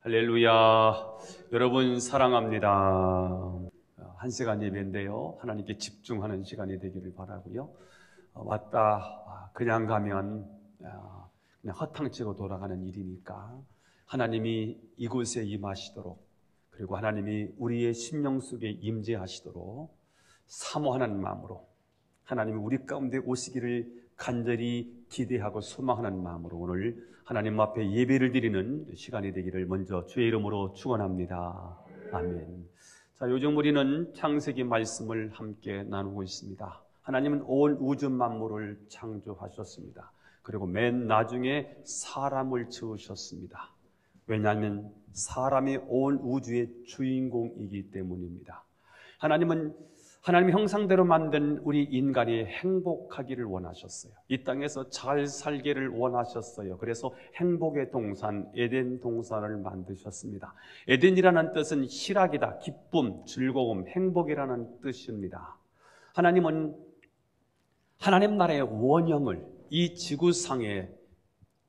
할렐루야. 여러분 사랑합니다. 한 시간 예배인데요. 하나님께 집중하는 시간이 되기를 바라고요. 왔다 그냥 가면 그냥 허탕치고 돌아가는 일이니까 하나님이 이곳에 임하시도록, 그리고 하나님이 우리의 심령 속에 임재하시도록 사모하는 마음으로, 하나님이 우리 가운데 오시기를 간절히 기대하고 소망하는 마음으로 오늘 하나님 앞에 예배를 드리는 시간이 되기를 먼저 주의 이름으로 축원합니다. 아멘. 자, 요즘 우리는 창세기 말씀을 함께 나누고 있습니다. 하나님은 온 우주 만물을 창조하셨습니다. 그리고 맨 나중에 사람을 지으셨습니다. 왜냐하면 사람이 온 우주의 주인공이기 때문입니다. 하나님은 하나님 형상대로 만든 우리 인간이 행복하기를 원하셨어요. 이 땅에서 잘 살기를 원하셨어요. 그래서 행복의 동산, 에덴 동산을 만드셨습니다. 에덴이라는 뜻은 희락이다, 기쁨, 즐거움, 행복이라는 뜻입니다. 하나님은 하나님 나라의 원형을 이 지구상에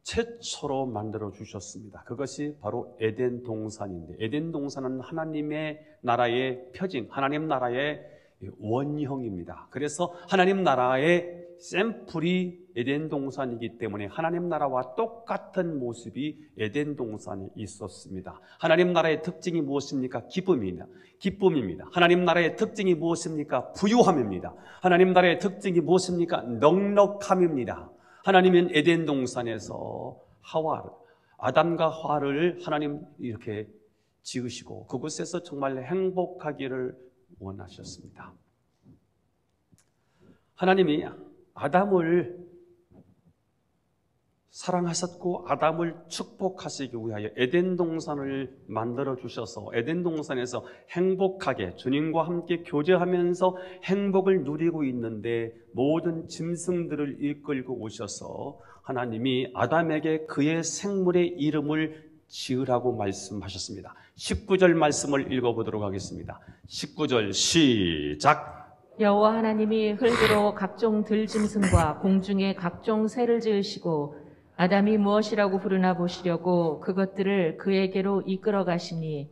최초로 만들어 주셨습니다. 그것이 바로 에덴 동산인데, 에덴 동산은 하나님의 나라의 표징, 하나님 나라의 원형입니다. 그래서 하나님 나라의 샘플이 에덴 동산이기 때문에 하나님 나라와 똑같은 모습이 에덴 동산에 있었습니다. 하나님 나라의 특징이 무엇입니까? 기쁨입니다. 하나님 나라의 특징이 무엇입니까? 부유함입니다. 하나님 나라의 특징이 무엇입니까? 넉넉함입니다. 하나님은 에덴 동산에서 아담과 하와를 하나님 이렇게 지으시고 그곳에서 정말 행복하기를 원하셨습니다. 하나님이 아담을 사랑하셨고 아담을 축복하시기 위하여 에덴 동산을 만들어 주셔서 에덴 동산에서 행복하게 주님과 함께 교제하면서 행복을 누리고 있는데, 모든 짐승들을 이끌고 오셔서 하나님이 아담에게 그의 생물의 이름을 지으라고 말씀하셨습니다. 19절 말씀을 읽어보도록 하겠습니다. 19절 시작. 여호와 하나님이 흙으로 각종 들짐승과 공중의 각종 새를 지으시고 아담이 무엇이라고 부르나 보시려고 그것들을 그에게로 이끌어 가시니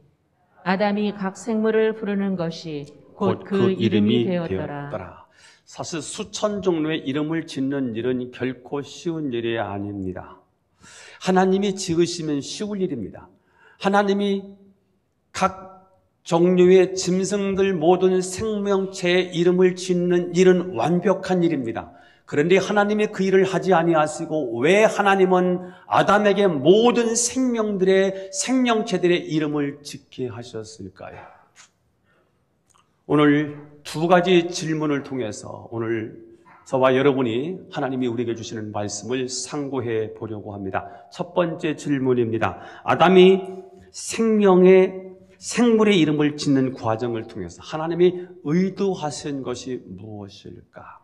아담이 각 생물을 부르는 것이 곧 그 이름이 되었더라. 사실 수천 종류의 이름을 짓는 일은 결코 쉬운 일이 아닙니다. 하나님이 지으시면 쉬울 일입니다. 하나님이 각 종류의 짐승들 모든 생명체의 이름을 짓는 일은 완벽한 일입니다. 그런데 하나님이 그 일을 하지 아니하시고 왜 하나님은 아담에게 모든 생명체들의 이름을 짓게 하셨을까요? 오늘 두 가지 질문을 통해서 오늘 저와 여러분이 하나님이 우리에게 주시는 말씀을 상고해 보려고 합니다. 첫 번째 질문입니다. 아담이 생물의 이름을 짓는 과정을 통해서 하나님이 의도하신 것이 무엇일까?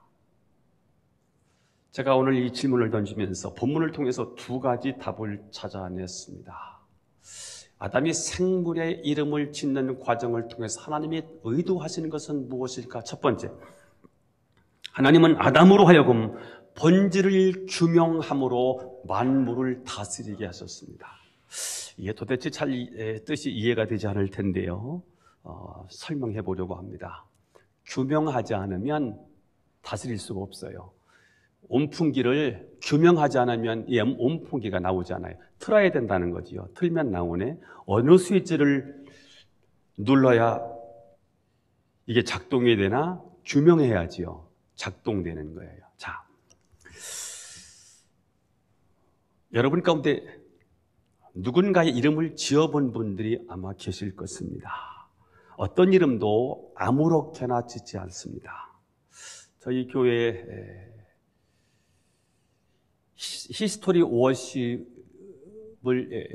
제가 오늘 이 질문을 던지면서 본문을 통해서 두 가지 답을 찾아냈습니다. 아담이 생물의 이름을 짓는 과정을 통해서 하나님이 의도하시는 것은 무엇일까? 첫 번째, 하나님은 아담으로 하여금 번지를 규명함으로 만물을 다스리게 하셨습니다. 이게 도대체 잘 뜻이 이해가 되지 않을 텐데요. 설명해 보려고 합니다. 규명하지 않으면 다스릴 수가 없어요. 온풍기를 규명하지 않으면 이 온풍기가 나오지 않아요. 틀어야 된다는 거지요. 틀면 나오네. 어느 스위치를 눌러야 이게 작동이 되나 규명해야지요. 작동되는 거예요. 자, 여러분 가운데 누군가의 이름을 지어본 분들이 아마 계실 것입니다. 어떤 이름도 아무렇게나 짓지 않습니다. 저희 교회 히스토리 워십을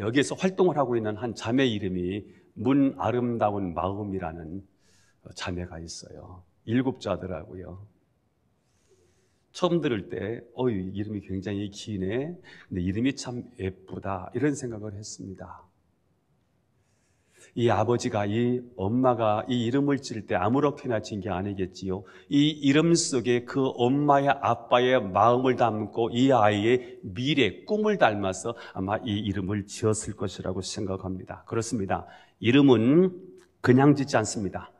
여기에서 활동을 하고 있는 한 자매 이름이 문 아름다운 마음이라는 자매가 있어요. 7자더라고요. 처음 들을 때 이름이 굉장히 기네. 근데 이름이 참 예쁘다. 이런 생각을 했습니다. 이 아버지가, 이 엄마가 이 이름을 지을 때 아무렇게나 지은 게 아니겠지요. 이 이름 속에 그 엄마의 아빠의 마음을 담고 이 아이의 미래, 꿈을 닮아서 아마 이 이름을 지었을 것이라고 생각합니다. 그렇습니다. 이름은 그냥 짓지 않습니다.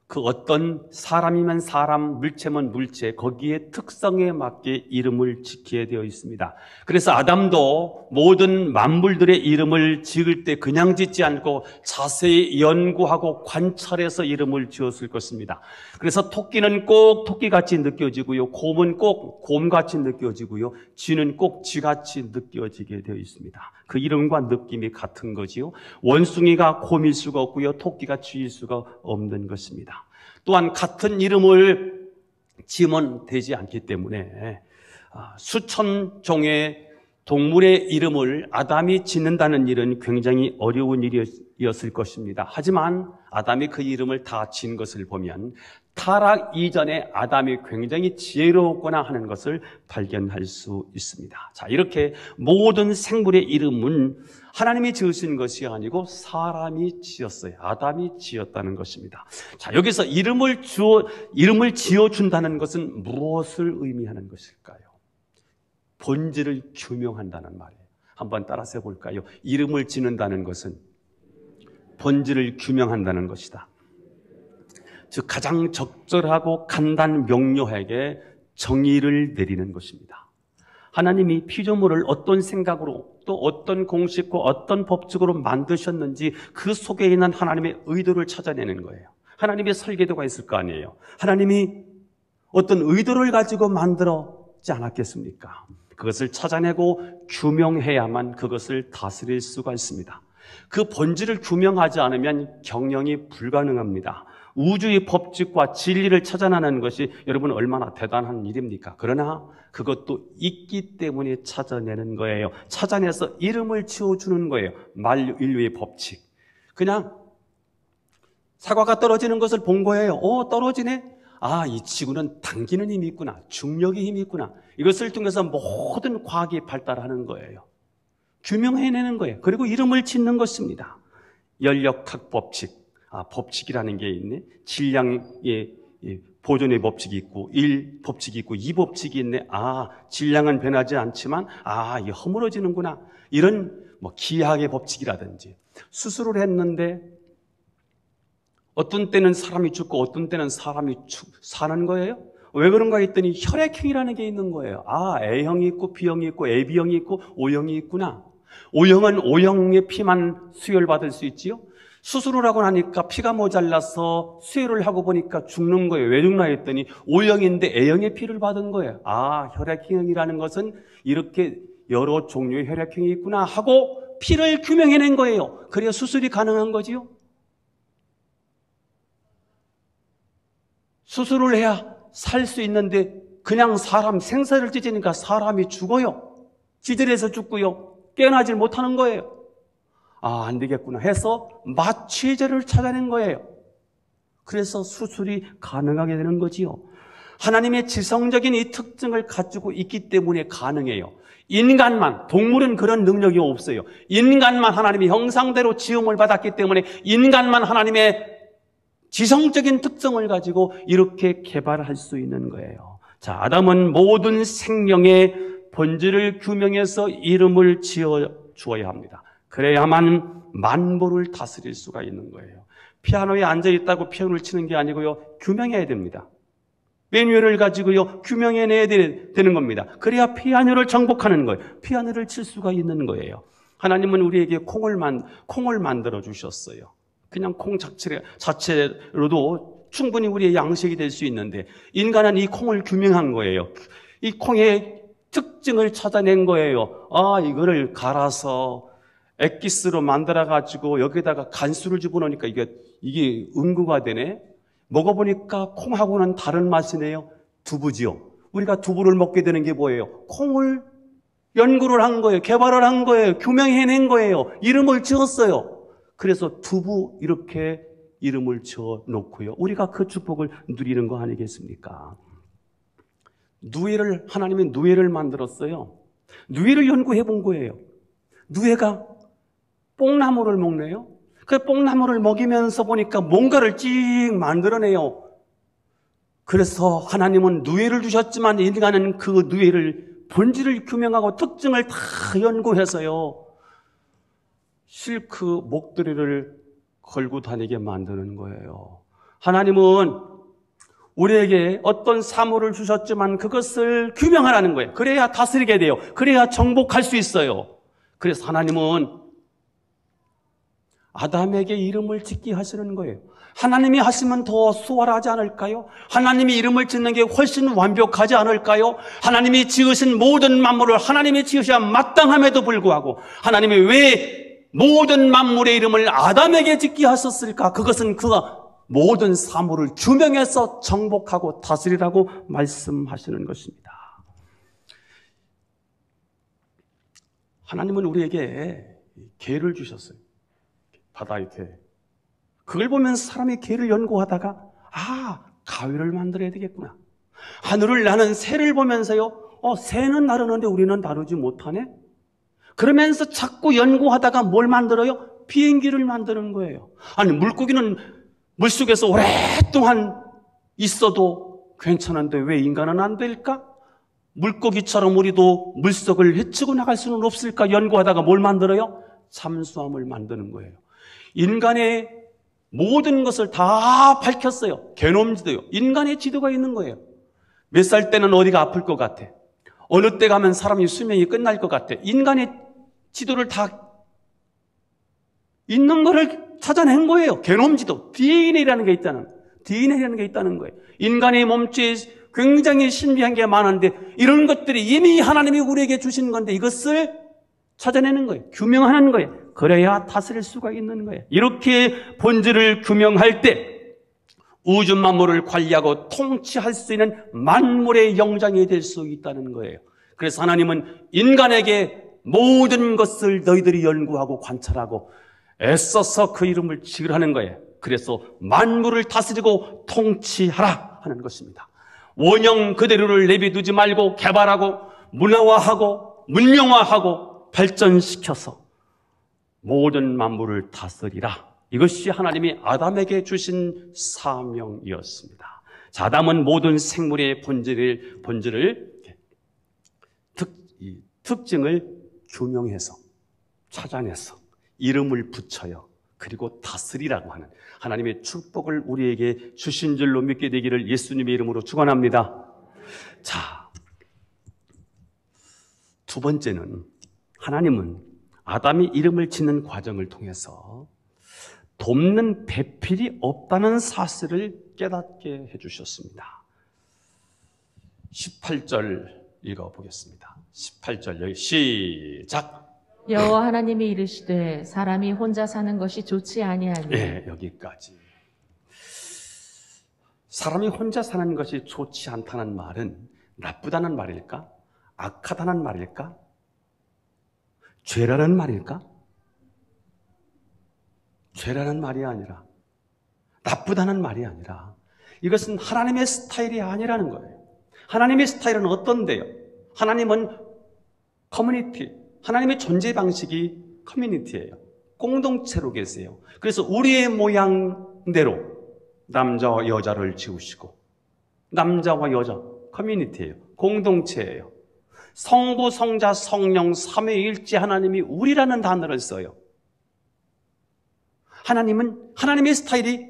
그 어떤 사람이면 사람, 물체면 물체, 거기에 특성에 맞게 이름을 짓게 되어 있습니다. 그래서 아담도 모든 만물들의 이름을 지을 때 그냥 짓지 않고 자세히 연구하고 관찰해서 이름을 지었을 것입니다. 그래서 토끼는 꼭 토끼같이 느껴지고요. 곰은 꼭 곰같이 느껴지고요. 쥐는 꼭 쥐같이 느껴지게 되어 있습니다. 그 이름과 느낌이 같은 거지요. 원숭이가 곰일 수가 없고요. 토끼가 쥐일 수가 없는 것입니다. 또한 같은 이름을 지으면 되지 않기 때문에 수천 종의 동물의 이름을 아담이 짓는다는 일은 굉장히 어려운 일이었을 것입니다. 하지만 아담이 그 이름을 다 지은 것을 보면 타락 이전에 아담이 굉장히 지혜로웠구나 하는 것을 발견할 수 있습니다. 자, 이렇게 모든 생물의 이름은 하나님이 지으신 것이 아니고 사람이 지었어요. 아담이 지었다는 것입니다. 자, 여기서 이름을 지어준다는 것은 무엇을 의미하는 것일까요? 본질을 규명한다는 말이에요. 한번 따라서 해볼까요? 이름을 지는다는 것은 본질을 규명한다는 것이다. 즉 가장 적절하고 간단 명료하게 정의를 내리는 것입니다. 하나님이 피조물을 어떤 생각으로 또 어떤 공식과 어떤 법칙으로 만드셨는지 그 속에 있는 하나님의 의도를 찾아내는 거예요. 하나님의 설계도가 있을 거 아니에요. 하나님이 어떤 의도를 가지고 만들었지 않았겠습니까? 그것을 찾아내고 규명해야만 그것을 다스릴 수가 있습니다. 그 본질을 규명하지 않으면 경영이 불가능합니다. 우주의 법칙과 진리를 찾아내는 것이 여러분 얼마나 대단한 일입니까? 그러나 그것도 있기 때문에 찾아내는 거예요. 찾아내서 이름을 지어주는 거예요. 만유인류의 법칙. 그냥 사과가 떨어지는 것을 본 거예요. 떨어지네? 이 지구는 당기는 힘이 있구나. 중력의 힘이 있구나. 이것을 통해서 모든 과학이 발달하는 거예요. 규명해내는 거예요. 그리고 이름을 짓는 것입니다. 연력학 법칙. 법칙이라는 게 있네. 질량의 보존의 법칙이 있고 1 법칙이 있고 2 법칙이 있네. 질량은 변하지 않지만 이게 허물어지는구나. 이런 기하학의 법칙이라든지 수술을 했는데 어떤 때는 사람이 죽고 어떤 때는 사람이 사는 거예요. 왜 그런가 했더니 혈액형이라는 게 있는 거예요. A형이 있고 B형이 있고 AB형이 있고 O형이 있구나. O형은 O형의 피만 수혈받을 수 있지요. 수술을 하고 나니까 피가 모자라서 수혈을 하고 보니까 죽는 거예요. 왜 죽나 했더니 O형인데 A형의 피를 받은 거예요. 혈액형이라는 것은 이렇게 여러 종류의 혈액형이 있구나 하고 피를 규명해낸 거예요. 그래야 수술이 가능한 거지요. 수술을 해야 살 수 있는데 그냥 사람 생사를 찢으니까 사람이 죽어요. 지질에서 죽고요. 깨어나질 못하는 거예요. 안 되겠구나 해서 마취제를 찾아낸 거예요. 그래서 수술이 가능하게 되는 거지요. 하나님의 지성적인 이 특징을 가지고 있기 때문에 가능해요. 인간만, 동물은 그런 능력이 없어요. 인간만 하나님의 형상대로 지음을 받았기 때문에 인간만 하나님의 지성적인 특성을 가지고 이렇게 개발할 수 있는 거예요. 자, 아담은 모든 생명의 본질을 규명해서 이름을 지어 주어야 합니다. 그래야만 만물을 다스릴 수가 있는 거예요. 피아노에 앉아있다고 피아노를 치는 게 아니고요. 규명해야 됩니다. 매뉴얼을 가지고요. 규명해내야 되는 겁니다. 그래야 피아노를 정복하는 거예요. 피아노를 칠 수가 있는 거예요. 하나님은 우리에게 콩을 만들어 주셨어요. 그냥 콩 자체로도 충분히 우리의 양식이 될 수 있는데 인간은 이 콩을 규명한 거예요. 이 콩의 특징을 찾아낸 거예요. 이거를 갈아서 액기스로 만들어가지고 여기다가 간수를 집어넣으니까 이게 응고가 되네. 먹어보니까 콩하고는 다른 맛이네요. 두부지요. 우리가 두부를 먹게 되는 게 뭐예요? 콩을 연구를 한 거예요. 개발을 한 거예요. 규명해낸 거예요. 이름을 지었어요. 그래서 두부 이렇게 이름을 지어 놓고요. 우리가 그 축복을 누리는 거 아니겠습니까? 하나님이 누에를 만들었어요. 누에를 연구해 본 거예요. 누에가 뽕나무를 먹네요. 그 뽕나무를 먹이면서 보니까 뭔가를 찍 만들어내요. 그래서 하나님은 누에를 주셨지만 인간은 그 누에를 본질을 규명하고 특징을 다 연구해서요, 실크 목도리를 걸고 다니게 만드는 거예요. 하나님은 우리에게 어떤 사물을 주셨지만 그것을 규명하라는 거예요. 그래야 다스리게 돼요. 그래야 정복할 수 있어요. 그래서 하나님은 아담에게 이름을 짓게 하시는 거예요. 하나님이 하시면 더 수월하지 않을까요? 하나님이 이름을 짓는 게 훨씬 완벽하지 않을까요? 하나님이 지으신 모든 만물을 하나님이 지으셔야 마땅함에도 불구하고 하나님이 왜 모든 만물의 이름을 아담에게 짓게 하셨을까? 그것은 그 모든 사물을 규명해서 정복하고 다스리라고 말씀하시는 것입니다. 하나님은 우리에게 개를 주셨어요. 바다의 개. 그걸 보면서 사람이 개를 연구하다가 가위를 만들어야 되겠구나. 하늘을 나는 새를 보면서요, 새는 나르는데 우리는 나르지 못하네? 그러면서 자꾸 연구하다가 뭘 만들어요? 비행기를 만드는 거예요. 아니, 물고기는 물속에서 오랫동안 있어도 괜찮은데 왜 인간은 안 될까? 물고기처럼 우리도 물속을 헤치고 나갈 수는 없을까? 연구하다가 뭘 만들어요? 잠수함을 만드는 거예요. 인간의 모든 것을 다 밝혔어요. 게놈지도요. 인간의 지도가 있는 거예요. 몇 살 때는 어디가 아플 것 같아. 어느 때 가면 사람이 수명이 끝날 것 같아. 인간의 지도를 다 있는 거를 찾아낸 거예요. 게놈지도. DNA라는 게 있다는 거예요. 인간의 몸체에 굉장히 신비한 게 많은데 이런 것들이 이미 하나님이 우리에게 주신 건데 이것을 찾아내는 거예요. 규명하는 거예요. 그래야 다스릴 수가 있는 거예요. 이렇게 본질을 규명할 때 우주 만물을 관리하고 통치할 수 있는 만물의 영장이 될 수 있다는 거예요. 그래서 하나님은 인간에게 모든 것을 너희들이 연구하고 관찰하고 애써서 그 이름을 지으라는 거예요. 그래서 만물을 다스리고 통치하라 하는 것입니다. 원형 그대로를 내비두지 말고 개발하고 문화화하고 문명화하고 발전시켜서 모든 만물을 다스리라. 이것이 하나님이 아담에게 주신 사명이었습니다. 자, 아담은 모든 생물의 특징을 규명해서 찾아내서 이름을 붙여요. 그리고 다스리라고 하는 하나님의 축복을 우리에게 주신 줄로 믿게 되기를 예수님의 이름으로 축원합니다. 자, 두 번째는 하나님은 아담이 이름을 짓는 과정을 통해서 돕는 배필이 없다는 사실을 깨닫게 해주셨습니다. 18절 읽어보겠습니다. 18절 여기 시작. 여호와 하나님이 이르시되 사람이 혼자 사는 것이 좋지 아니하니. 네, 여기까지. 사람이 혼자 사는 것이 좋지 않다는 말은 나쁘다는 말일까? 악하다는 말일까? 죄라는 말일까? 죄라는 말이 아니라, 나쁘다는 말이 아니라 이것은 하나님의 스타일이 아니라는 거예요. 하나님의 스타일은 어떤데요? 하나님은 커뮤니티, 하나님의 존재 방식이 커뮤니티예요. 공동체로 계세요. 그래서 우리의 모양대로 남자와 여자를 지으시고, 남자와 여자 커뮤니티예요. 공동체예요. 성부, 성자, 성령, 삼위일체 하나님이 우리라는 단어를 써요. 하나님은 하나님의 스타일이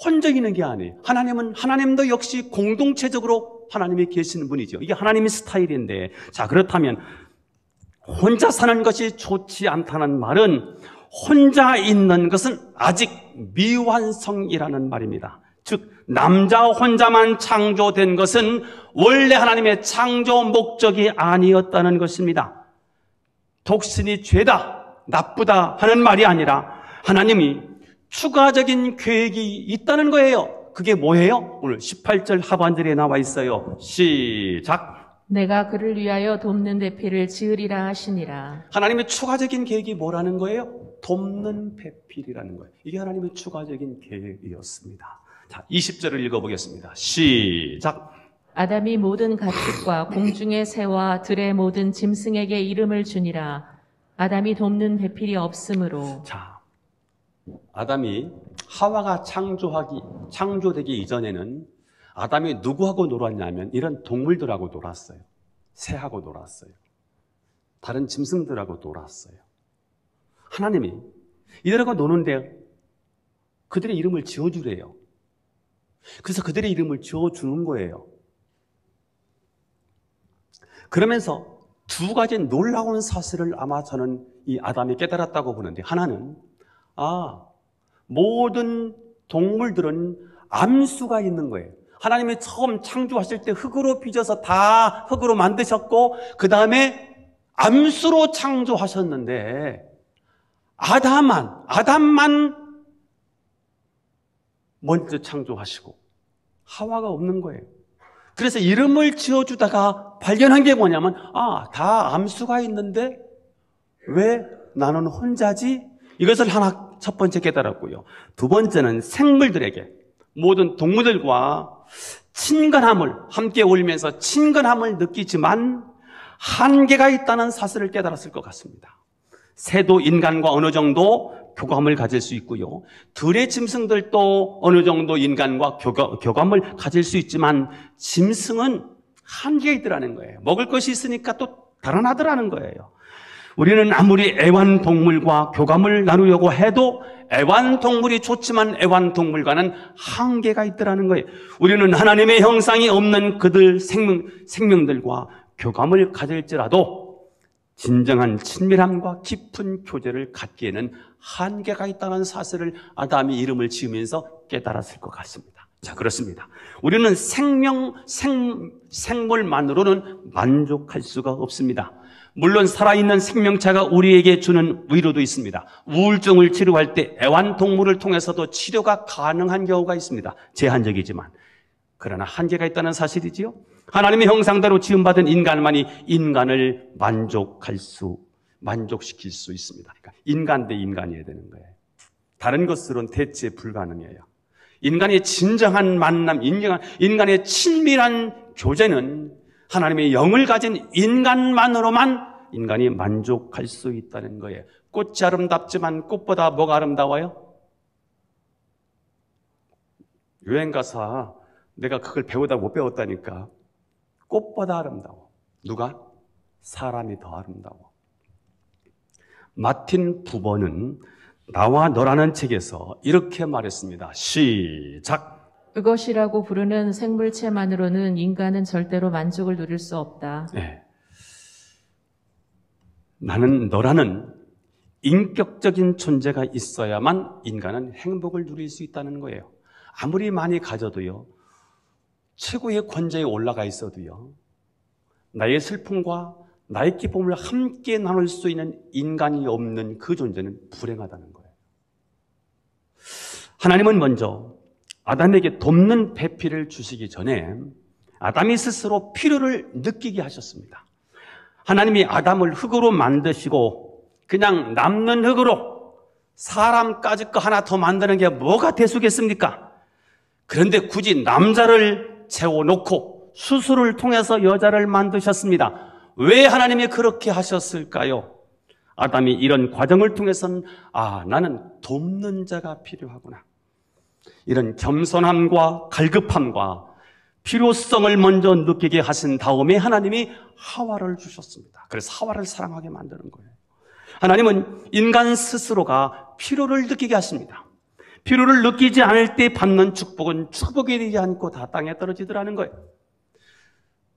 혼자 있는 게 아니에요. 하나님도 역시 공동체적으로 하나님이 계시는 분이죠. 이게 하나님의 스타일인데, 자, 그렇다면 혼자 사는 것이 좋지 않다는 말은 혼자 있는 것은 아직 미완성이라는 말입니다. 즉, 남자 혼자만 창조된 것은 원래 하나님의 창조 목적이 아니었다는 것입니다. 독신이 죄다, 나쁘다 하는 말이 아니라 하나님이 추가적인 계획이 있다는 거예요. 그게 뭐예요? 오늘 18절 하반절에 나와 있어요. 시작. 내가 그를 위하여 돕는 배필을 지으리라 하시니라. 하나님의 추가적인 계획이 뭐라는 거예요? 돕는 배필이라는 거예요. 이게 하나님의 추가적인 계획이었습니다. 자, 20절을 읽어보겠습니다. 시작. 아담이 모든 가축과 공중의 새와 들의 모든 짐승에게 이름을 주니라. 아담이 돕는 배필이 없으므로. 자, 아담이 하와가 창조되기 이전에는 아담이 누구하고 놀았냐면 이런 동물들하고 놀았어요. 새하고 놀았어요. 다른 짐승들하고 놀았어요. 하나님이 이들하고 노는데 그들의 이름을 지어주래요. 그래서 그들의 이름을 지어주는 거예요. 그러면서 두 가지 놀라운 사실을 아마 저는 이 아담이 깨달았다고 보는데, 하나는 모든 동물들은 암수가 있는 거예요. 하나님이 처음 창조하실 때 흙으로 빚어서 다 흙으로 만드셨고 그 다음에 암수로 창조하셨는데 아담만 먼저 창조하시고 하와가 없는 거예요. 그래서 이름을 지어주다가 발견한 게 뭐냐면 다 암수가 있는데 왜 나는 혼자지? 이것을 첫 번째 깨달았고요. 두 번째는 생물들에게, 모든 동물들과 친근함을 함께 어울리면서 친근함을 느끼지만 한계가 있다는 사실을 깨달았을 것 같습니다. 새도 인간과 어느 정도 교감을 가질 수 있고요. 들의 짐승들도 어느 정도 인간과 교감을 가질 수 있지만 짐승은 한계가 있더라는 거예요. 먹을 것이 있으니까 또 달아나더라는 거예요. 우리는 아무리 애완동물과 교감을 나누려고 해도 애완동물이 좋지만 애완동물과는 한계가 있더라는 거예요. 우리는 하나님의 형상이 없는 그들 생명들과 교감을 가질지라도 진정한 친밀함과 깊은 교제를 갖기에는 한계가 있다는 사실을 아담이 이름을 지으면서 깨달았을 것 같습니다. 자, 그렇습니다. 우리는 생물만으로는 만족할 수가 없습니다. 물론 살아있는 생명체가 우리에게 주는 위로도 있습니다. 우울증을 치료할 때 애완동물을 통해서도 치료가 가능한 경우가 있습니다. 제한적이지만. 그러나 한계가 있다는 사실이지요. 하나님의 형상대로 지음받은 인간만이 인간을 만족시킬 수 있습니다. 그러니까 인간 대 인간이어야 되는 거예요. 다른 것으로는 대체 불가능해요. 인간의 진정한 만남, 인간의 친밀한 교제는 하나님의 영을 가진 인간만으로만 인간이 만족할 수 있다는 거예요. 꽃이 아름답지만 꽃보다 뭐가 아름다워요? 여행 가서 내가 그걸 배우다 못 배웠다니까. 꽃보다 아름다워. 누가? 사람이 더 아름다워. 마틴 부버는 나와 너라는 책에서 이렇게 말했습니다. 시작. 그것이라고 부르는 생물체만으로는 인간은 절대로 만족을 누릴 수 없다. 네. 나는 너라는 인격적인 존재가 있어야만 인간은 행복을 누릴 수 있다는 거예요. 아무리 많이 가져도요, 최고의 권좌에 올라가 있어도요, 나의 슬픔과 나의 기쁨을 함께 나눌 수 있는 인간이 없는 그 존재는 불행하다는 거예요. 하나님은 먼저 아담에게 돕는 배필을 주시기 전에 아담이 스스로 필요를 느끼게 하셨습니다. 하나님이 아담을 흙으로 만드시고 그냥 남는 흙으로 사람까지 거 하나 더 만드는 게 뭐가 대수겠습니까? 그런데 굳이 남자를 재워놓고 수술을 통해서 여자를 만드셨습니다. 왜 하나님이 그렇게 하셨을까요? 아담이 이런 과정을 통해서는 나는 돕는 자가 필요하구나. 이런 겸손함과 갈급함과 필요성을 먼저 느끼게 하신 다음에 하나님이 하와를 주셨습니다. 그래서 하와를 사랑하게 만드는 거예요. 하나님은 인간 스스로가 필요를 느끼게 하십니다. 필요를 느끼지 않을 때 받는 축복은 축복이 되지 않고 다 땅에 떨어지더라는 거예요.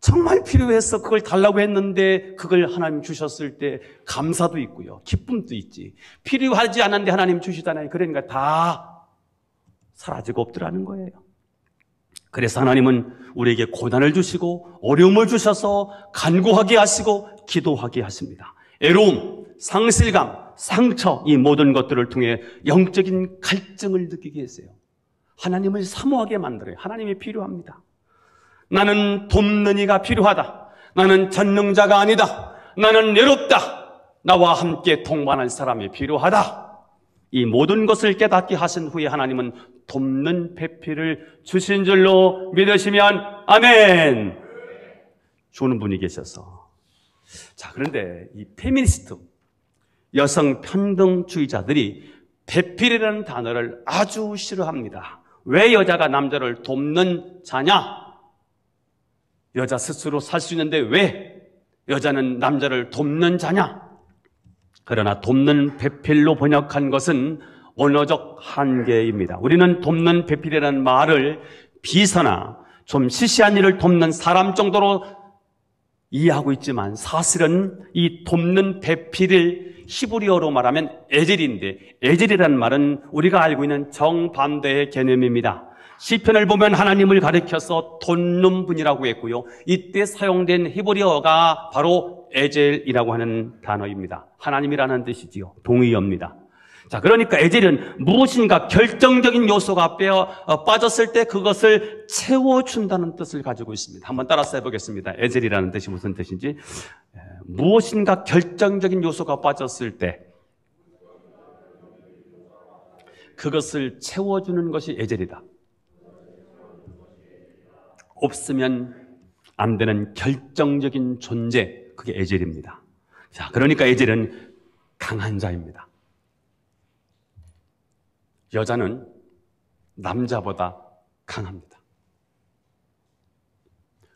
정말 필요해서 그걸 달라고 했는데 그걸 하나님 주셨을 때 감사도 있고요. 기쁨도 있지. 필요하지 않은데 하나님 주시잖아요. 그러니까 다 사라지고 없더라는 거예요. 그래서 하나님은 우리에게 고난을 주시고 어려움을 주셔서 간구하게 하시고 기도하게 하십니다. 애로움, 상실감, 상처, 이 모든 것들을 통해 영적인 갈증을 느끼게 했어요. 하나님을 사모하게 만들어요. 하나님이 필요합니다. 나는 돕는 이가 필요하다. 나는 전능자가 아니다. 나는 외롭다. 나와 함께 동반할 사람이 필요하다. 이 모든 것을 깨닫게 하신 후에 하나님은 돕는 배필을 주신 줄로 믿으시면 아멘. 주는 분이 계셔서. 자, 그런데 이 페미니스트, 여성 평등주의자들이 배필이라는 단어를 아주 싫어합니다. 왜 여자가 남자를 돕는 자냐? 여자 스스로 살 수 있는데 왜 여자는 남자를 돕는 자냐? 그러나 돕는 배필로 번역한 것은 언어적 한계입니다. 우리는 돕는 배필이라는 말을 비서나 좀 시시한 일을 돕는 사람 정도로 이해하고 있지만 사실은 이 돕는 배필을 히브리어로 말하면 에젤인데 에젤이라는 말은 우리가 알고 있는 정반대의 개념입니다. 시편을 보면 하나님을 가리켜서 돕는 분이라고 했고요. 이때 사용된 히브리어가 바로 에젤이라고 하는 단어입니다. 하나님이라는 뜻이지요. 동의어입니다. 자, 그러니까 에젤은 무엇인가 결정적인 요소가 빠졌을 때 그것을 채워준다는 뜻을 가지고 있습니다. 한번 따라서 해보겠습니다. 에젤이라는 뜻이 무슨 뜻인지. 무엇인가 결정적인 요소가 빠졌을 때 그것을 채워주는 것이 에젤이다. 없으면 안 되는 결정적인 존재, 그게 에젤입니다. 자, 그러니까 에젤은 강한 자입니다. 여자는 남자보다 강합니다.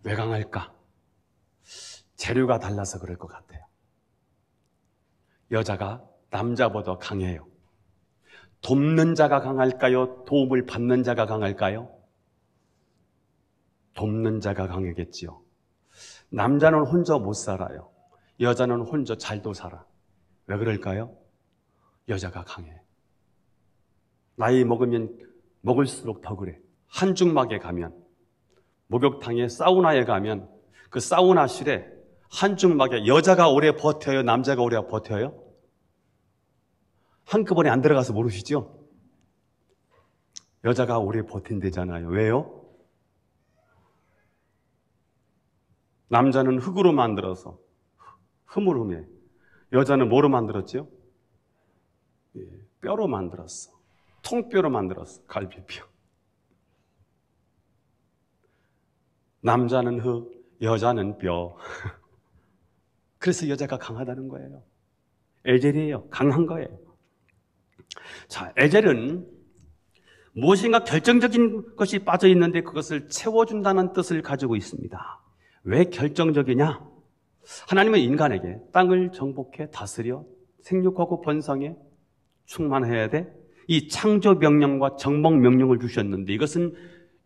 왜 강할까? 재료가 달라서 그럴 것 같아요. 여자가 남자보다 강해요. 돕는 자가 강할까요? 도움을 받는 자가 강할까요? 돕는 자가 강하겠지요. 남자는 혼자 못 살아요. 여자는 혼자 잘도 살아. 왜 그럴까요? 여자가 강해. 나이 먹으면 먹을수록 더 그래. 한중막에 가면, 목욕탕에 사우나에 가면 그 사우나실에 한중막에 여자가 오래 버텨요? 남자가 오래 버텨요? 한꺼번에 안 들어가서 모르시죠? 여자가 오래 버틴대잖아요. 왜요? 남자는 흙으로 만들어서 흐물흐물. 여자는 뭐로 만들었죠? 뼈로 만들었어. 통뼈로 만들었어. 갈비뼈. 남자는 흙, 여자는 뼈. 그래서 여자가 강하다는 거예요. 에젤이에요. 강한 거예요. 자, 에젤은 무엇인가 결정적인 것이 빠져 있는데 그것을 채워준다는 뜻을 가지고 있습니다. 왜 결정적이냐? 하나님은 인간에게 땅을 정복해 다스려 생육하고 번성해 충만해야 돼. 이 창조 명령과 정복 명령을 주셨는데 이것은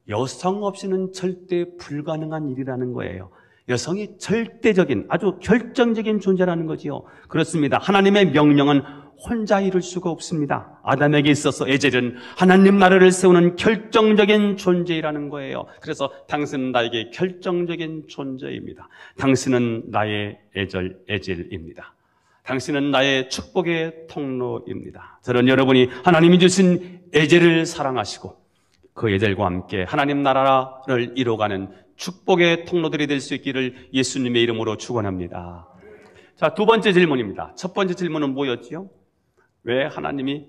여성 없이는 절대 불가능한 일이라는 거예요. 여성이 절대적인 아주 결정적인 존재라는 거지요. 그렇습니다. 하나님의 명령은 혼자 이룰 수가 없습니다. 아담에게 있어서 에젤은 하나님 나라를 세우는 결정적인 존재라는 거예요. 그래서 당신은 나에게 결정적인 존재입니다. 당신은 나의 에젤입니다. 당신은 나의 축복의 통로입니다. 저는 여러분이 하나님이 주신 에젤을 사랑하시고 그 에젤과 함께 하나님 나라를 이뤄가는 축복의 통로들이 될 수 있기를 예수님의 이름으로 축원합니다. 자, 두 번째 질문입니다. 첫 번째 질문은 뭐였지요? 왜 하나님이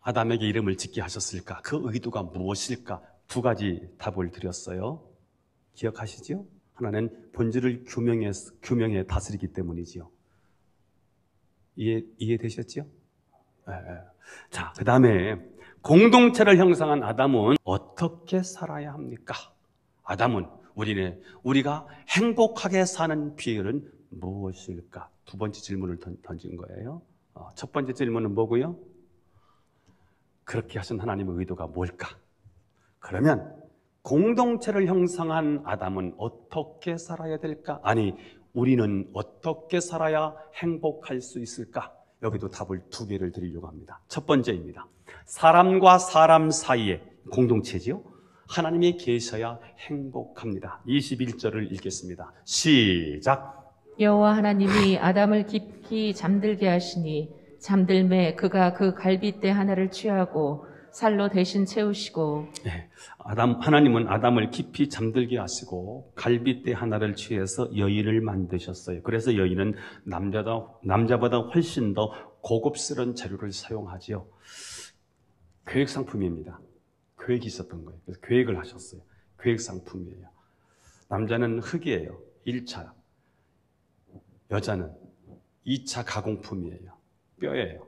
아담에게 이름을 짓게 하셨을까? 그 의도가 무엇일까? 두 가지 답을 드렸어요. 기억하시죠? 하나는 본질을 규명해 다스리기 때문이지요. 이해되셨죠? 네. 자, 그 다음에 공동체를 형성한 아담은 어떻게 살아야 합니까? 아담은 우리가 행복하게 사는 비결은 무엇일까? 두 번째 질문을 던진 거예요. 첫 번째 질문은 뭐고요? 그렇게 하신 하나님의 의도가 뭘까? 그러면 공동체를 형성한 아담은 어떻게 살아야 될까? 아니, 우리는 어떻게 살아야 행복할 수 있을까? 여기도 답을 두 개를 드리려고 합니다. 첫 번째입니다. 사람과 사람 사이에 공동체지요. 하나님이 계셔야 행복합니다. 21절을 읽겠습니다. 시작. 여호와 하나님이 아담을 깊이 잠들게 하시니 잠들매 그가 그 갈빗대 하나를 취하고 살로 대신 채우시고. 네, 하나님은 아담을 깊이 잠들게 하시고 갈빗대 하나를 취해서 여인을 만드셨어요. 그래서 여인은 남자보다 훨씬 더 고급스러운 재료를 사용하지요. 계획 상품입니다. 계획이 있었던 거예요. 그래서 계획을 하셨어요. 계획 상품이에요. 남자는 흙이에요. 1차. 여자는 2차 가공품이에요. 뼈예요.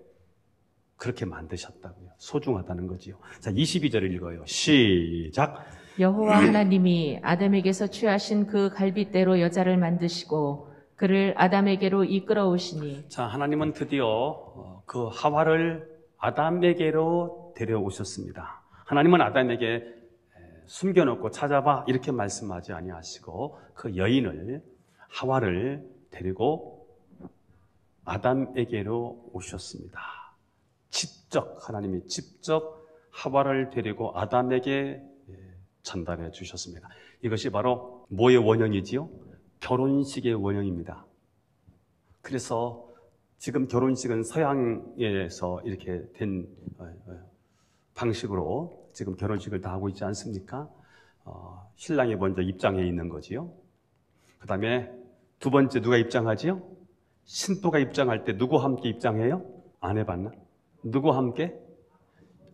그렇게 만드셨다고요. 소중하다는 거지요. 자, 22절을 읽어요. 시작. 여호와 하나님이 아담에게서 취하신 그 갈빗대로 여자를 만드시고 그를 아담에게로 이끌어 오시니. 자, 하나님은 드디어 그 하와를 아담에게로 데려오셨습니다. 하나님은 아담에게 숨겨놓고 찾아봐 이렇게 말씀하지 아니하시고 그 여인을 하와를 데리고 아담에게로 오셨습니다. 하나님이 직접 하와를 데리고 아담에게 전달해 주셨습니다. 이것이 바로 뭐의 원형이지요? 결혼식의 원형입니다. 그래서 지금 결혼식은 서양에서 이렇게 된 방식으로 지금 결혼식을 다 하고 있지 않습니까? 신랑이 먼저 입장해 있는 거지요. 그 다음에 두 번째 누가 입장하지요? 신부가 입장할 때 누구와 함께 입장해요? 안 해봤나? 누구와 함께?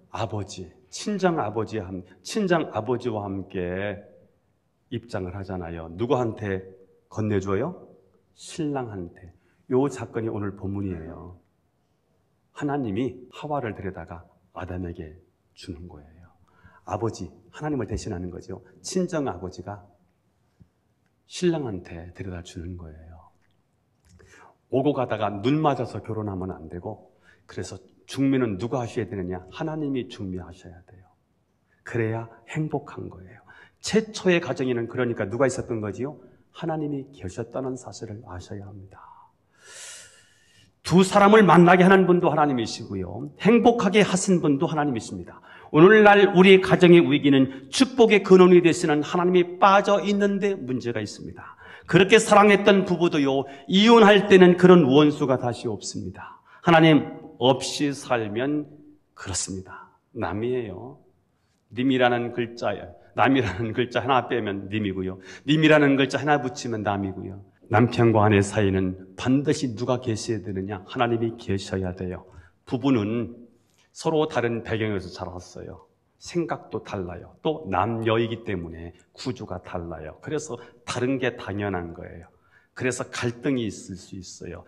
아버지, 친정 아버지와 함께 입장을 하잖아요. 누구한테 건네줘요? 신랑한테. 요 사건이 오늘 본문이에요. 하나님이 하와를 데려다가 아담에게 주는 거예요. 아버지, 하나님을 대신하는 거죠. 친정 아버지가 신랑한테 데려다 주는 거예요. 오고 가다가 눈 맞아서 결혼하면 안 되고, 그래서 중매는 누가 하셔야 되느냐? 하나님이 중매하셔야 돼요. 그래야 행복한 거예요. 최초의 가정에는 그러니까 누가 있었던 거지요? 하나님이 계셨다는 사실을 아셔야 합니다. 두 사람을 만나게 하는 분도 하나님이시고요. 행복하게 하신 분도 하나님이십니다. 오늘날 우리 가정의 위기는 축복의 근원이 되시는 하나님이 빠져 있는데 문제가 있습니다. 그렇게 사랑했던 부부도요, 이혼할 때는 그런 원수가 다시 없습니다. 하나님 없이 살면 그렇습니다. 남이에요. 님이라는 글자예요. 남이라는 글자 하나 빼면 님이고요. 님이라는 글자 하나 붙이면 남이고요. 남편과 아내 사이는 반드시 누가 계셔야 되느냐? 하나님이 계셔야 돼요. 부부는 서로 다른 배경에서 자랐어요. 생각도 달라요. 또 남녀이기 때문에 구조가 달라요. 그래서 다른 게 당연한 거예요. 그래서 갈등이 있을 수 있어요.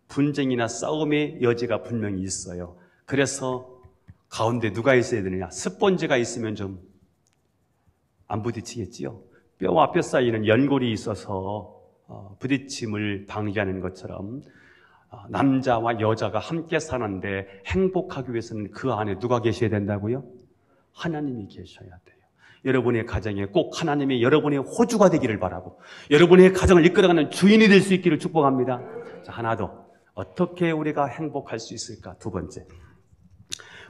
분쟁이나 싸움의 여지가 분명히 있어요. 그래서 가운데 누가 있어야 되느냐? 스펀지가 있으면 좀 안 부딪히겠지요. 뼈와 뼈 사이에는 연골이 있어서 부딪힘을 방지하는 것처럼 남자와 여자가 함께 사는데 행복하기 위해서는 그 안에 누가 계셔야 된다고요? 하나님이 계셔야 돼요. 여러분의 가정에 꼭 하나님이 여러분의 호주가 되기를 바라고 여러분의 가정을 이끌어가는 주인이 될 수 있기를 축복합니다. 자, 하나 더. 어떻게 우리가 행복할 수 있을까? 두 번째.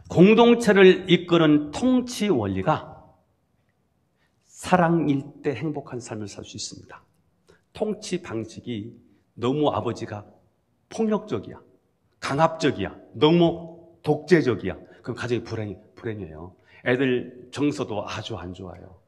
공동체를 이끄는 통치 원리가 사랑일 때 행복한 삶을 살 수 있습니다. 통치 방식이 너무 아버지가 폭력적이야, 강압적이야, 너무 독재적이야. 그럼 가정이 불행해요. 애들 정서도 아주 안 좋아요.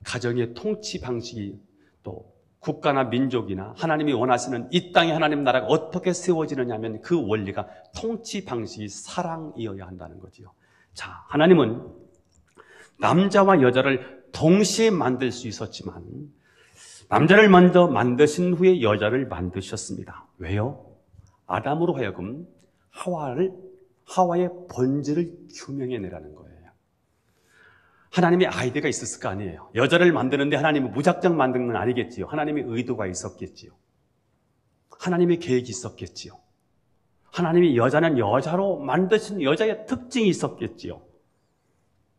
가정의 통치 방식이 또 국가나 민족이나 하나님이 원하시는 이 땅의 하나님 나라가 어떻게 세워지느냐 하면 그 원리가 통치 방식이 사랑이어야 한다는 거지요. 자, 하나님은 남자와 여자를 동시에 만들 수 있었지만 남자를 먼저 만드신 후에 여자를 만드셨습니다. 왜요? 아담으로 하여금 하와의 본질을 규명해내라는 거예요. 하나님의 아이디어가 있었을 거 아니에요. 여자를 만드는데 하나님이 무작정 만든 건 아니겠지요. 하나님의 의도가 있었겠지요. 하나님의 계획이 있었겠지요. 하나님이 여자는 여자로 만드신 여자의 특징이 있었겠지요.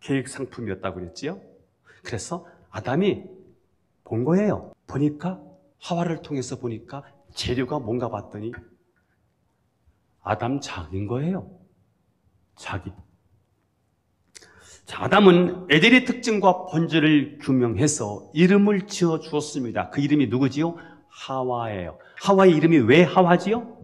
계획 상품이었다고 그랬지요. 그래서 아담이 본 거예요. 보니까 하와를 통해서 보니까 재료가 뭔가 봤더니 아담 자기인 거예요. 자기. 자, 아담은 에델의 특징과 본질을 규명해서 이름을 지어 주었습니다. 그 이름이 누구지요? 하와예요. 하와의 이름이 왜 하와지요?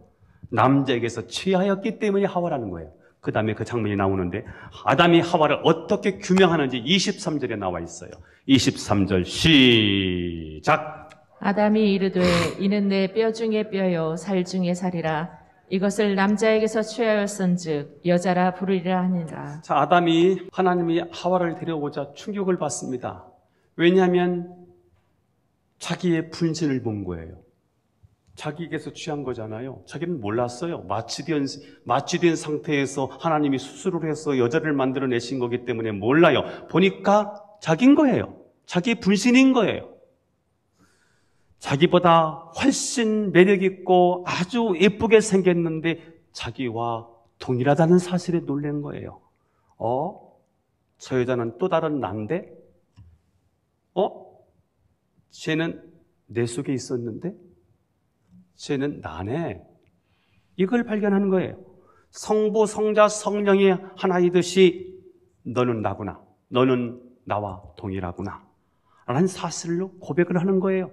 남자에게서 취하였기 때문에 하와라는 거예요. 그 다음에 그 장면이 나오는데 아담이 하와를 어떻게 규명하는지 23절에 나와 있어요. 23절 시작. 아담이 이르되 이는 내 뼈 중에 뼈요 살 중에 살이라. 이것을 남자에게서 취하였은즉 여자라 부르리라 하니라. 자, 아담이 하나님이 하와를 데려오자 충격을 받습니다. 왜냐하면 자기의 분신을 본 거예요. 자기에게서 취한 거잖아요. 자기는 몰랐어요. 마취된 상태에서 하나님이 수술을 해서 여자를 만들어내신 거기 때문에 몰라요. 보니까 자기인 거예요. 자기 분신인 거예요. 자기보다 훨씬 매력있고 아주 예쁘게 생겼는데 자기와 동일하다는 사실에 놀란 거예요. 저 여자는 또 다른 난데? 쟤는 내 속에 있었는데? 쟤는 나네. 이걸 발견하는 거예요. 성부, 성자, 성령이 하나이듯이 너는 나구나. 너는 나와 동일하구나. 라는 사실로 고백을 하는 거예요.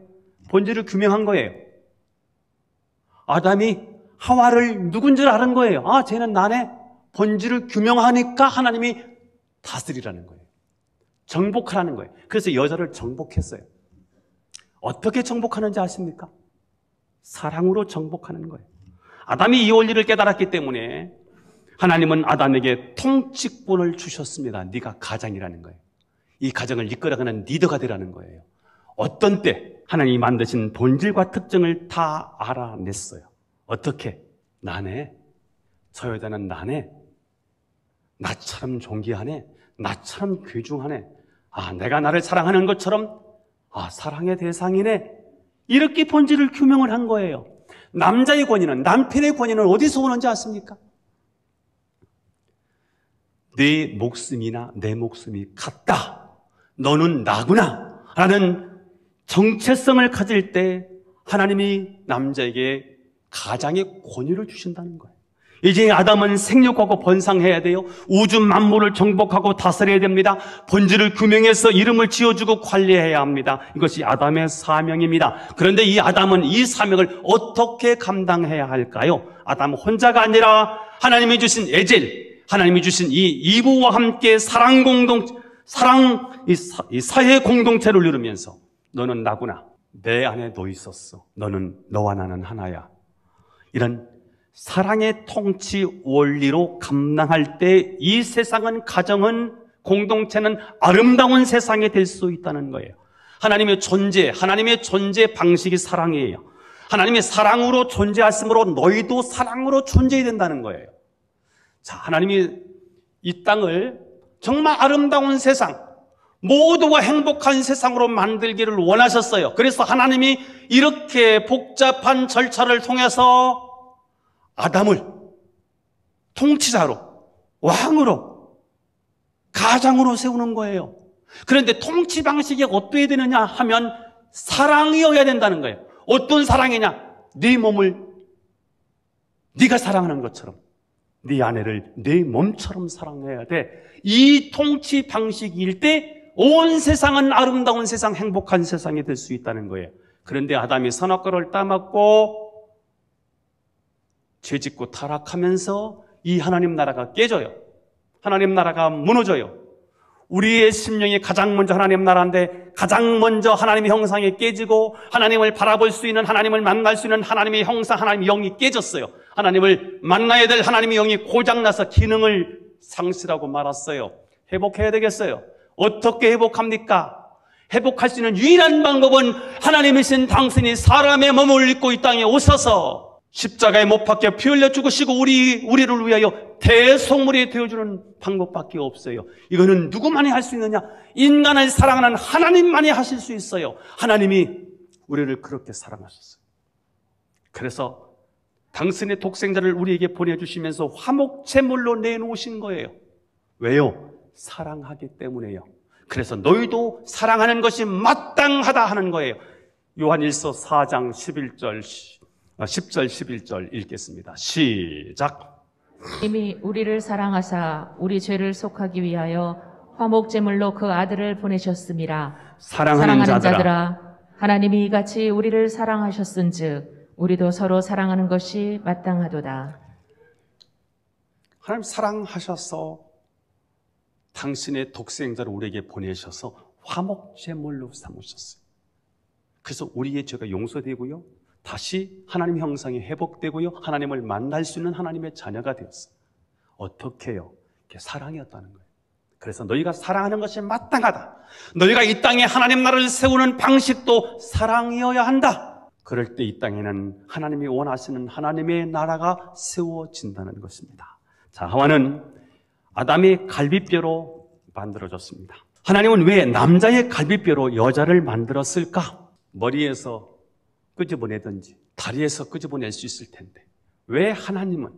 본질을 규명한 거예요. 아담이 하와를 누군 줄 아는 거예요. 쟤는 나네. 본질을 규명하니까 하나님이 다스리라는 거예요. 정복하라는 거예요. 그래서 여자를 정복했어요. 어떻게 정복하는지 아십니까? 사랑으로 정복하는 거예요. 아담이 이 원리를 깨달았기 때문에 하나님은 아담에게 통치권을 주셨습니다. 네가 가장이라는 거예요. 이 가정을 이끌어가는 리더가 되라는 거예요. 어떤 때 하나님이 만드신 본질과 특징을 다 알아냈어요. 어떻게? 나네. 저 여자는 나네. 나처럼 존귀하네. 나처럼 귀중하네. 내가 나를 사랑하는 것처럼 사랑의 대상이네. 이렇게 본질을 규명을 한 거예요. 남자의 권위는, 남편의 권위는 어디서 오는지 아십니까? 내 목숨이나 내 목숨이 같다. 너는 나구나. 라는 정체성을 가질 때 하나님이 남자에게 가장의 권위를 주신다는 거예요. 이제 아담은 생육하고 번성해야 돼요. 우주 만물을 정복하고 다스려야 됩니다. 본질을 규명해서 이름을 지어주고 관리해야 합니다. 이것이 아담의 사명입니다. 그런데 이 아담은 이 사명을 어떻게 감당해야 할까요? 아담 혼자가 아니라 하나님이 주신 에젤, 하나님이 주신 이 이브와 함께 이 사회 공동체를 이루면서 너는 나구나. 내 안에 너 있었어. 너와 나는 하나야. 이런 사랑의 통치 원리로 감당할 때 이 세상은, 가정은, 공동체는 아름다운 세상이 될 수 있다는 거예요. 하나님의 존재 방식이 사랑이에요. 하나님의 사랑으로 존재하심으로 너희도 사랑으로 존재해야 된다는 거예요. 자, 하나님이 이 땅을 정말 아름다운 세상, 모두가 행복한 세상으로 만들기를 원하셨어요. 그래서 하나님이 이렇게 복잡한 절차를 통해서 아담을 통치자로, 왕으로, 가장으로 세우는 거예요. 그런데 통치 방식이 어떻게 되느냐 하면 사랑이어야 된다는 거예요. 어떤 사랑이냐? 네 몸을 네가 사랑하는 것처럼 네 아내를 네 몸처럼 사랑해야 돼. 이 통치 방식일 때 온 세상은 아름다운 세상, 행복한 세상이 될 수 있다는 거예요. 그런데 아담이 선악과를 따먹고 죄짓고 타락하면서 이 하나님 나라가 깨져요. 하나님 나라가 무너져요. 우리의 심령이 가장 먼저 하나님 나라인데 가장 먼저 하나님의 형상이 깨지고 하나님을 바라볼 수 있는, 하나님을 만날 수 있는 하나님의 형상, 하나님의 영이 깨졌어요. 하나님을 만나야 될 하나님의 영이 고장나서 기능을 상실하고 말았어요. 회복해야 되겠어요. 어떻게 회복합니까? 회복할 수 있는 유일한 방법은 하나님이신 당신이 사람의 몸을 입고 이 땅에 오셔서 십자가에 못 박혀 피 흘려 죽으시고 우리를 위하여 대속물이 되어주는 방법밖에 없어요. 이거는 누구만이 할 수 있느냐? 인간을 사랑하는 하나님만이 하실 수 있어요. 하나님이 우리를 그렇게 사랑하셨어요. 그래서 당신의 독생자를 우리에게 보내주시면서 화목제물로 내놓으신 거예요. 왜요? 사랑하기 때문에요. 그래서 너희도 사랑하는 것이 마땅하다 하는 거예요. 요한일서 4장 10절 11절 읽겠습니다. 시작. 이미 우리를 사랑하사 우리 죄를 속하기 위하여 화목제물로 그 아들을 보내셨음이라. 사랑하는 자들아, 하나님이 이같이 우리를 사랑하셨은즉 우리도 서로 사랑하는 것이 마땅하도다. 하나님 사랑하셔서 당신의 독생자를 우리에게 보내셔서 화목제물로 삼으셨어요. 그래서 우리의 죄가 용서되고요, 다시 하나님 형상이 회복되고요, 하나님을 만날 수 있는 하나님의 자녀가 되었어요. 어떻게 해요? 그게 사랑이었다는 거예요. 그래서 너희가 사랑하는 것이 마땅하다. 너희가 이 땅에 하나님 나라를 세우는 방식도 사랑이어야 한다. 그럴 때 이 땅에는 하나님이 원하시는 하나님의 나라가 세워진다는 것입니다. 자, 하와는 아담의 갈비뼈로 만들어졌습니다. 하나님은 왜 남자의 갈비뼈로 여자를 만들었을까? 머리에서 끄집어내든지 다리에서 끄집어낼 수 있을 텐데 왜 하나님은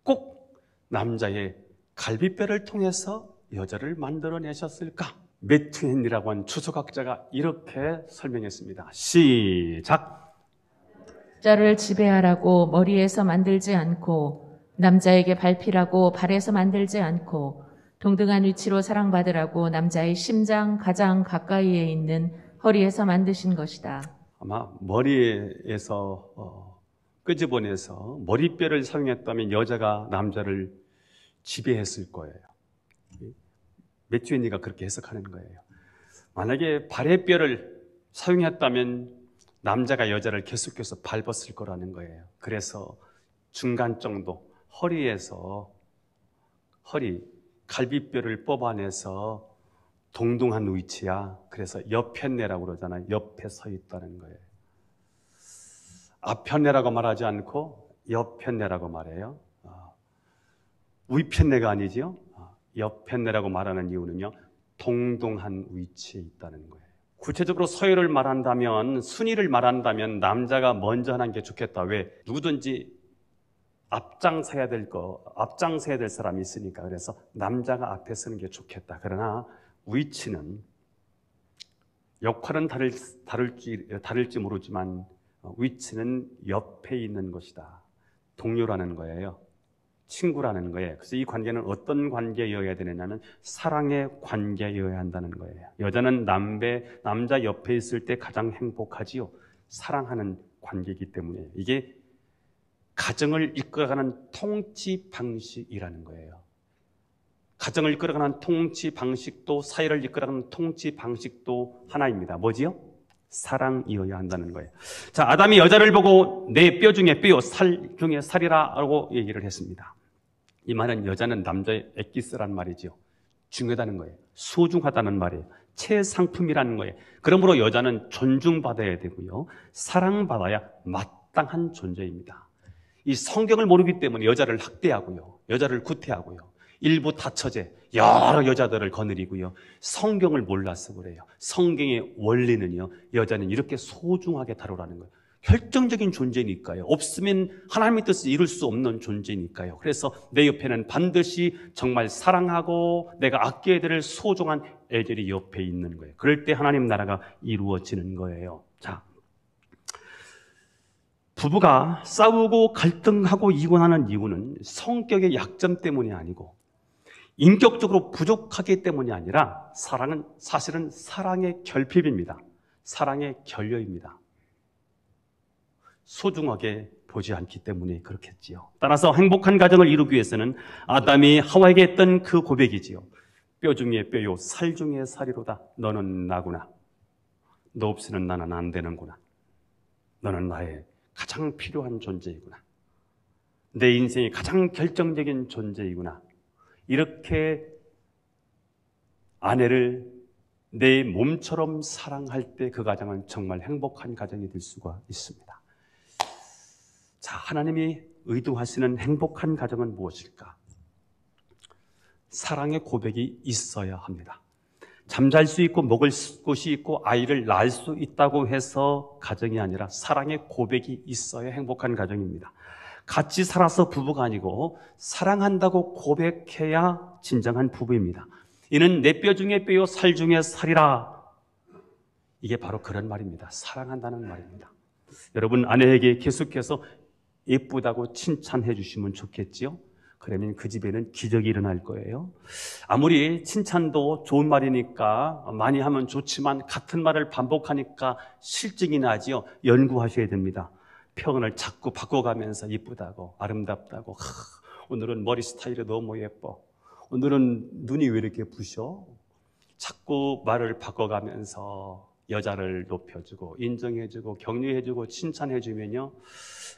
꼭 남자의 갈비뼈를 통해서 여자를 만들어내셨을까? 매튜 헨리라고 하는 주석학자가 이렇게 설명했습니다. 시작! 여자를 지배하라고 머리에서 만들지 않고 남자에게 밟히라고 발에서 만들지 않고 동등한 위치로 사랑받으라고 남자의 심장 가장 가까이에 있는 허리에서 만드신 것이다. 아마 머리에서 끄집어내서 머리뼈를 사용했다면 여자가 남자를 지배했을 거예요. 매튜 헨리가 그렇게 해석하는 거예요. 만약에 발의 뼈를 사용했다면 남자가 여자를 계속해서 밟았을 거라는 거예요. 그래서 중간 정도 허리에서 갈비뼈를 뽑아내서 동등한 위치야. 그래서 옆편내라고 그러잖아요. 옆에 서 있다는 거예요. 앞편내라고 말하지 않고 옆편내라고 말해요. 위편내가 아니지요. 옆편내라고 말하는 이유는요, 동등한 위치에 있다는 거예요. 구체적으로 서열을 말한다면, 순위를 말한다면 남자가 먼저 하는 게 좋겠다. 왜? 누구든지 앞장서야 될 사람이 있으니까. 그래서 남자가 앞에 서는 게 좋겠다. 그러나 위치는 역할은 다를지 모르지만 위치는 옆에 있는 것이다. 동료라는 거예요. 친구라는 거예요. 그래서 이 관계는 어떤 관계여야 되느냐면 사랑의 관계여야 한다는 거예요. 여자는 남자 옆에 있을 때 가장 행복하지요. 사랑하는 관계이기 때문에. 이게 가정을 이끌어가는 통치 방식이라는 거예요. 가정을 이끌어가는 통치 방식도, 사회를 이끌어가는 통치 방식도 하나입니다. 뭐지요? 사랑이어야 한다는 거예요. 자, 아담이 여자를 보고 내 뼈 중에 뼈요, 살 중에 살이라고 얘기를 했습니다. 이 말은 여자는 남자의 엑기스란 말이죠. 중요하다는 거예요. 소중하다는 말이에요. 최상품이라는 거예요. 그러므로 여자는 존중받아야 되고요. 사랑받아야 마땅한 존재입니다. 이 성경을 모르기 때문에 여자를 학대하고요. 여자를 구태하고요. 일부 다처제, 여러 여자들을 거느리고요. 성경을 몰라서 그래요. 성경의 원리는요, 여자는 이렇게 소중하게 다루라는 거예요. 결정적인 존재니까요. 없으면 하나님의 뜻을 이룰 수 없는 존재니까요. 그래서 내 옆에는 반드시 정말 사랑하고 내가 아껴야 될 소중한 애들이 옆에 있는 거예요. 그럴 때 하나님 나라가 이루어지는 거예요. 자, 부부가 싸우고 갈등하고 이혼하는 이유는 성격의 약점 때문이 아니고 인격적으로 부족하기 때문이 아니라 사랑은 사실은 사랑의 결핍입니다. 사랑의 결여입니다. 소중하게 보지 않기 때문에 그렇겠지요. 따라서 행복한 가정을 이루기 위해서는 아담이 하와에게 했던 그 고백이지요. 뼈 중에 뼈요, 살 중에 살이로다. 너는 나구나. 너 없이는 나는 안 되는구나. 너는 나의 가장 필요한 존재이구나. 내 인생의 가장 결정적인 존재이구나. 이렇게 아내를 내 몸처럼 사랑할 때 그 가정은 정말 행복한 가정이 될 수가 있습니다. 자, 하나님이 의도하시는 행복한 가정은 무엇일까? 사랑의 고백이 있어야 합니다. 잠잘 수 있고 먹을 곳이 있고 아이를 낳을 수 있다고 해서 가정이 아니라 사랑의 고백이 있어야 행복한 가정입니다. 같이 살아서 부부가 아니고 사랑한다고 고백해야 진정한 부부입니다. 이는 내 뼈 중에 뼈요 살 중에 살이라. 이게 바로 그런 말입니다. 사랑한다는 말입니다. 여러분 아내에게 계속해서 예쁘다고 칭찬해 주시면 좋겠지요? 그러면 그 집에는 기적이 일어날 거예요. 아무리 칭찬도 좋은 말이니까 많이 하면 좋지만 같은 말을 반복하니까 실증이 나지요. 연구하셔야 됩니다. 표현을 자꾸 바꿔가면서 예쁘다고, 아름답다고, 오늘은 머리 스타일이 너무 예뻐, 오늘은 눈이 왜 이렇게 부셔? 자꾸 말을 바꿔가면서 여자를 높여주고 인정해주고 격려해주고 칭찬해주면요,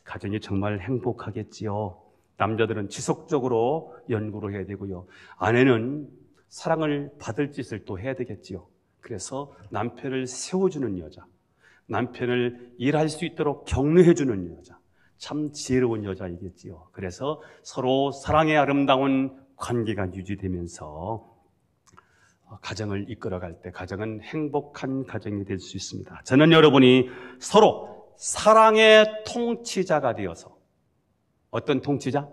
가정이 정말 행복하겠지요. 남자들은 지속적으로 연구를 해야 되고요. 아내는 사랑을 받을 짓을 또 해야 되겠지요. 그래서 남편을 세워주는 여자, 남편을 일할 수 있도록 격려해주는 여자. 참 지혜로운 여자이겠지요. 그래서 서로 사랑의 아름다운 관계가 유지되면서 가정을 이끌어갈 때 가정은 행복한 가정이 될 수 있습니다. 저는 여러분이 서로 사랑의 통치자가 되어서, 어떤 통치자?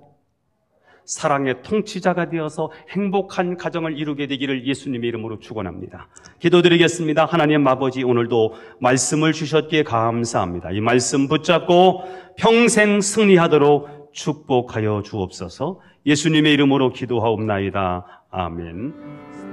사랑의 통치자가 되어서 행복한 가정을 이루게 되기를 예수님의 이름으로 축원합니다. 기도드리겠습니다. 하나님 아버지, 오늘도 말씀을 주셨기에 감사합니다. 이 말씀 붙잡고 평생 승리하도록 축복하여 주옵소서. 예수님의 이름으로 기도하옵나이다. 아멘.